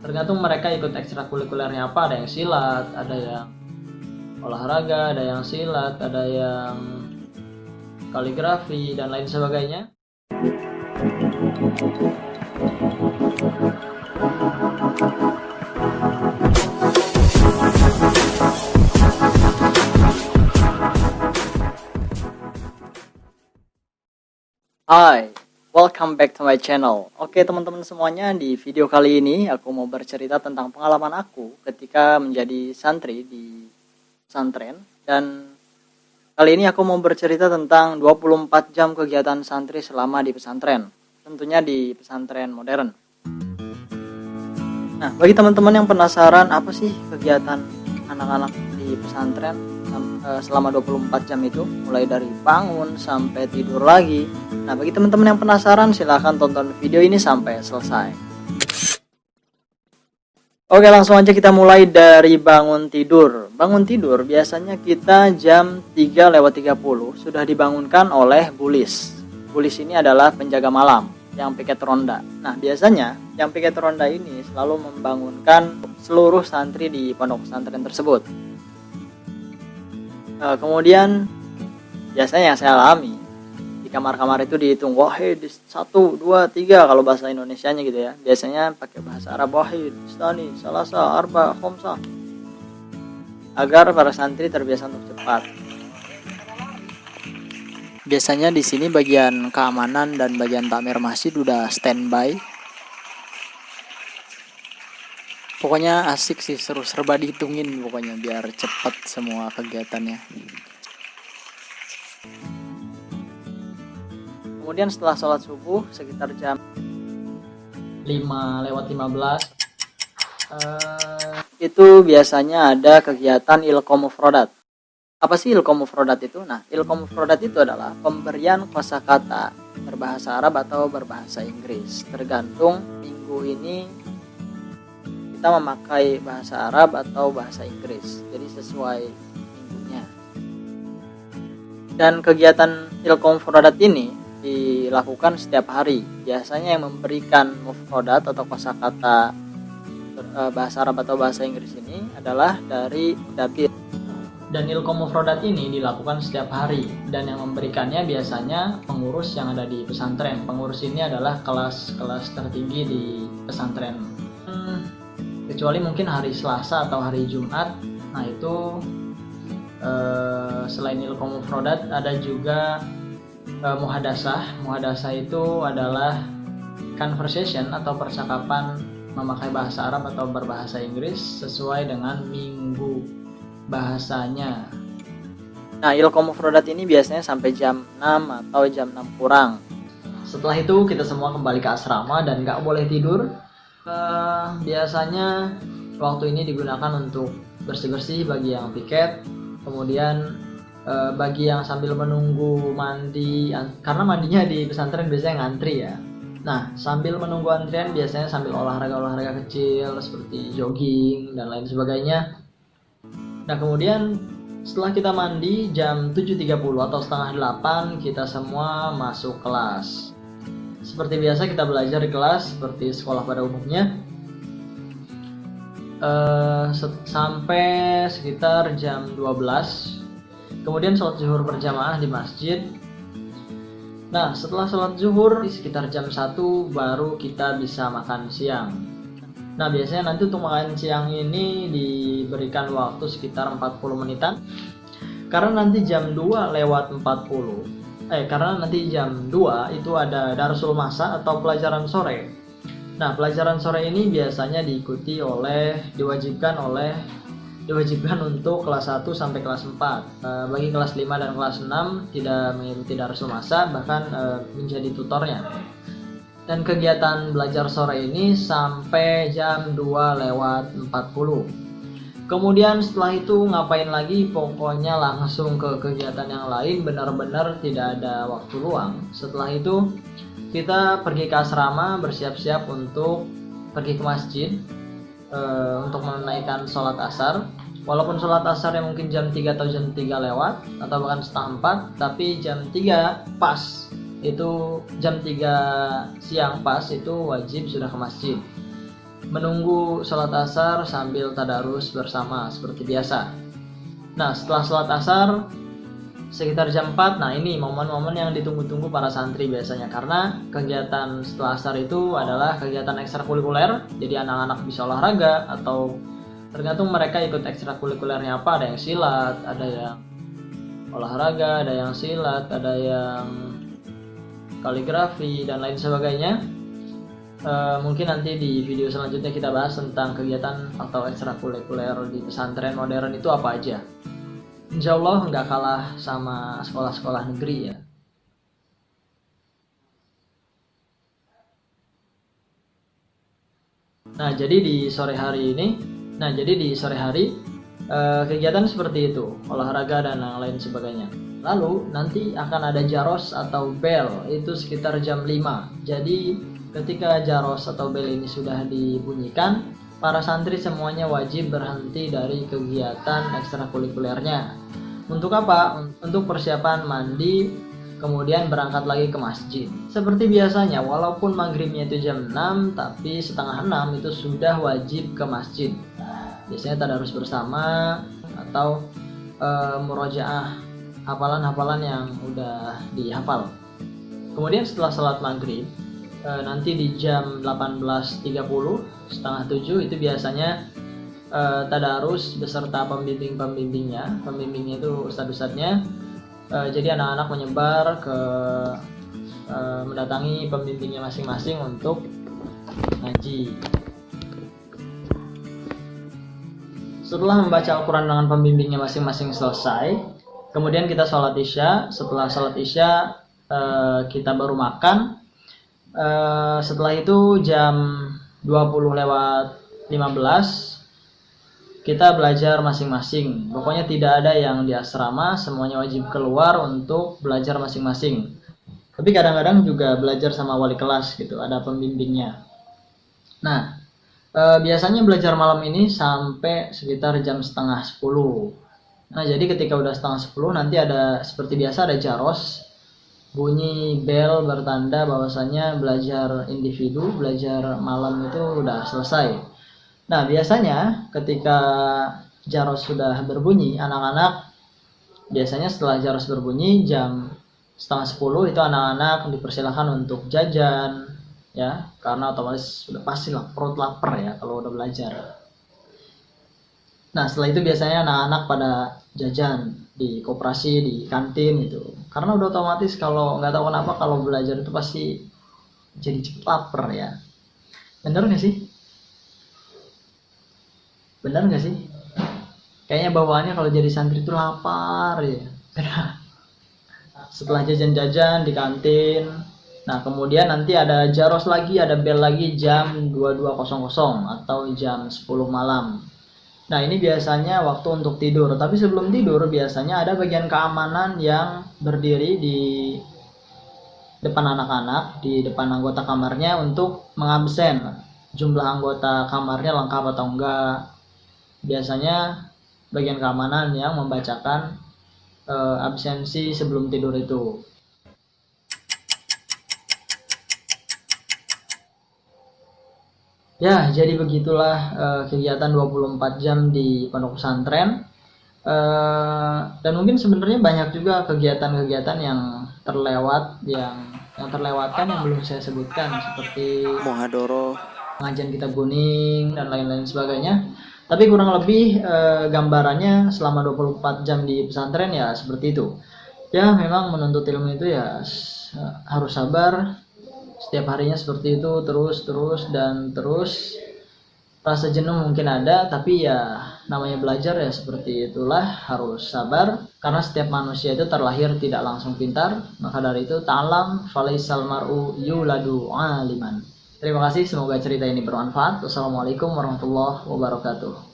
Tergantung mereka ikut ekstrakurikulernya apa, ada yang silat, ada yang olahraga, ada yang silat, ada yang kaligrafi dan lain sebagainya. Hai, welcome back to my channel. Oke teman-teman semuanya, di video kali ini aku mau bercerita tentang pengalaman aku ketika menjadi santri di pesantren. Dan kali ini aku mau bercerita tentang 24 jam kegiatan santri selama di pesantren. Tentunya di pesantren modern. Nah, bagi teman-teman yang penasaran apa sih kegiatan anak-anak di pesantren selama 24 jam itu, mulai dari bangun sampai tidur lagi. Nah, bagi teman-teman yang penasaran, silahkan tonton video ini sampai selesai. Oke, langsung aja kita mulai dari bangun tidur. Bangun tidur biasanya kita jam 3:30 sudah dibangunkan oleh bulis. Bulis ini adalah penjaga malam yang piket ronda. Nah, biasanya yang piket ronda ini selalu membangunkan seluruh santri di pondok pesantren tersebut. Kemudian biasanya yang saya alami di kamar-kamar itu dihitung wahid 1, 2, 3 kalau bahasa Indonesianya gitu ya. Biasanya pakai bahasa Arab wahid, istani, salasa, arba, khomsah, agar para santri terbiasa untuk cepat. Biasanya di sini bagian keamanan dan bagian takmir masjid udah standby. Pokoknya asik sih, seru, serba dihitungin pokoknya biar cepat semua kegiatannya. Kemudian setelah sholat subuh sekitar jam 5:15 itu biasanya ada kegiatan ilkom mufrodat. Apa sih ilkom mufrodat itu? Nah, ilkom mufrodat itu adalah pemberian kosakata berbahasa Arab atau berbahasa Inggris. Tergantung minggu ini kita memakai bahasa Arab atau bahasa Inggris, jadi sesuai minggunya. Dan kegiatan ilkom mufrodat ini dilakukan setiap hari. Biasanya yang memberikan mufrodat atau kosakata bahasa Arab atau bahasa Inggris ini adalah dari Dapir. Dan ilkom mufrodat ini dilakukan setiap hari, dan yang memberikannya biasanya pengurus yang ada di pesantren. Pengurus ini adalah kelas-kelas tertinggi di pesantren. Kecuali mungkin hari Selasa atau hari Jumat. Nah, itu selain ilkom mufrodat ada juga muhadasah. Muhadasah itu adalah conversation atau percakapan memakai bahasa Arab atau berbahasa Inggris sesuai dengan minggu bahasanya. Nah, ilkom mufrodat ini biasanya sampai jam 6 atau jam 6 kurang. Setelah itu kita semua kembali ke asrama dan gak boleh tidur. Biasanya waktu ini digunakan untuk bersih-bersih bagi yang piket. Kemudian bagi yang sambil menunggu mandi, karena mandinya di pesantren biasanya ngantri ya. Nah, sambil menunggu antrian biasanya sambil olahraga-olahraga kecil seperti jogging dan lain sebagainya. Nah, kemudian setelah kita mandi jam 7:30 atau setengah 8 kita semua masuk kelas. Seperti biasa kita belajar di kelas seperti sekolah pada umumnya sampai sekitar jam 12. Kemudian sholat zuhur berjamaah di masjid. Nah, setelah sholat zuhur sekitar jam 1 baru kita bisa makan siang. Nah, biasanya nanti untuk makan siang ini diberikan waktu sekitar 40 menitan. Karena nanti jam 2 itu ada Darsul Masa atau pelajaran sore. Nah, pelajaran sore ini biasanya diwajibkan untuk kelas 1 sampai kelas 4. Bagi kelas 5 dan kelas 6 tidak mengikuti Darsul Masa, bahkan menjadi tutornya. Dan kegiatan belajar sore ini sampai jam 2:40. Kemudian setelah itu ngapain lagi? Pokoknya langsung ke kegiatan yang lain, benar-benar tidak ada waktu luang. Setelah itu kita pergi ke asrama, bersiap-siap untuk pergi ke masjid untuk menunaikan sholat asar. Walaupun sholat asar yang mungkin jam 3 atau jam 3 lewat atau bahkan setengah 4, tapi jam 3 pas, itu jam 3 siang pas itu wajib sudah ke masjid. menunggu sholat asar sambil tadarus bersama seperti biasa. Nah, setelah sholat asar sekitar jam 4, nah ini momen-momen yang ditunggu-tunggu para santri biasanya, karena kegiatan setelah asar itu adalah kegiatan ekstrakurikuler. Jadi anak-anak bisa olahraga atau tergantung mereka ikut ekstrakurikulernya apa, ada yang silat, ada yang olahraga, ada yang silat, ada yang kaligrafi dan lain sebagainya. Mungkin nanti di video selanjutnya kita bahas tentang kegiatan atau ekstrakurikuler di pesantren modern itu apa aja. Insya Allah nggak kalah sama sekolah-sekolah negeri ya. Nah jadi di sore hari kegiatan seperti itu, olahraga dan yang lain sebagainya. Lalu nanti akan ada jaros atau bel, itu sekitar jam 5. Jadi ketika jaros atau bel ini sudah dibunyikan, para santri semuanya wajib berhenti dari kegiatan ekstrakurikulernya. Untuk apa? Untuk persiapan mandi, kemudian berangkat lagi ke masjid. Seperti biasanya, walaupun maghribnya itu jam 6, tapi setengah 6 itu sudah wajib ke masjid. Biasanya tadarus bersama atau murojaah hafalan-hafalan yang udah dihafal. Kemudian setelah sholat maghrib, nanti di jam 18.30, setengah 7 itu biasanya tadarus beserta pembimbingnya itu ustadz-ustadznya. Jadi anak-anak menyebar ke mendatangi pembimbingnya masing-masing untuk ngaji. Setelah membaca Al-Quran dengan pembimbingnya masing-masing selesai, kemudian kita sholat isya. Setelah sholat isya kita baru makan. Setelah itu jam 20:15 kita belajar masing-masing. Pokoknya tidak ada yang di asrama, semuanya wajib keluar untuk belajar masing-masing. Tapi kadang-kadang juga belajar sama wali kelas gitu, ada pembimbingnya. Nah, biasanya belajar malam ini sampai sekitar jam setengah 10. Nah, jadi ketika udah setengah 10 nanti ada seperti biasa ada jaros, bunyi bel bertanda bahwasanya belajar individu, belajar malam itu udah selesai. Nah, biasanya ketika jaros sudah berbunyi, anak-anak biasanya setelah jaros berbunyi jam setengah 10 itu anak-anak dipersilakan untuk jajan ya, karena otomatis sudah pasti lah perut lapar ya kalau udah belajar. Nah, setelah itu biasanya anak-anak pada jajan di koperasi, di kantin gitu, karena udah otomatis kalau nggak tahu kenapa kalau belajar itu pasti jadi cepet lapar ya. Bener nggak sih? Bener nggak sih? Kayaknya bawaannya kalau jadi santri itu lapar ya. Setelah jajan-jajan di kantin, nah kemudian nanti ada jaros lagi, ada bel lagi jam 22.00 atau jam 10 malam. Nah ini biasanya waktu untuk tidur. Tapi sebelum tidur biasanya ada bagian keamanan yang berdiri di depan anak-anak, di depan anggota kamarnya untuk mengabsen jumlah anggota kamarnya lengkap atau enggak. Biasanya bagian keamanan yang membacakan absensi sebelum tidur itu. Ya, jadi begitulah kegiatan 24 jam di pondok pesantren. Dan mungkin sebenarnya banyak juga kegiatan-kegiatan yang terlewatkan yang belum saya sebutkan, seperti muhadoroh, pengajian kitab kuning dan lain-lain sebagainya. Tapi kurang lebih gambarannya selama 24 jam di pesantren ya seperti itu. Ya memang menuntut ilmu itu ya harus sabar. Setiap harinya seperti itu terus. Rasa jenuh mungkin ada, tapi ya namanya belajar ya seperti itulah, harus sabar. Karena setiap manusia itu terlahir tidak langsung pintar. Maka dari itu ta'lam falaisal mar'u yuladu aliman. Terima kasih, semoga cerita ini bermanfaat. Wassalamualaikum warahmatullahi wabarakatuh.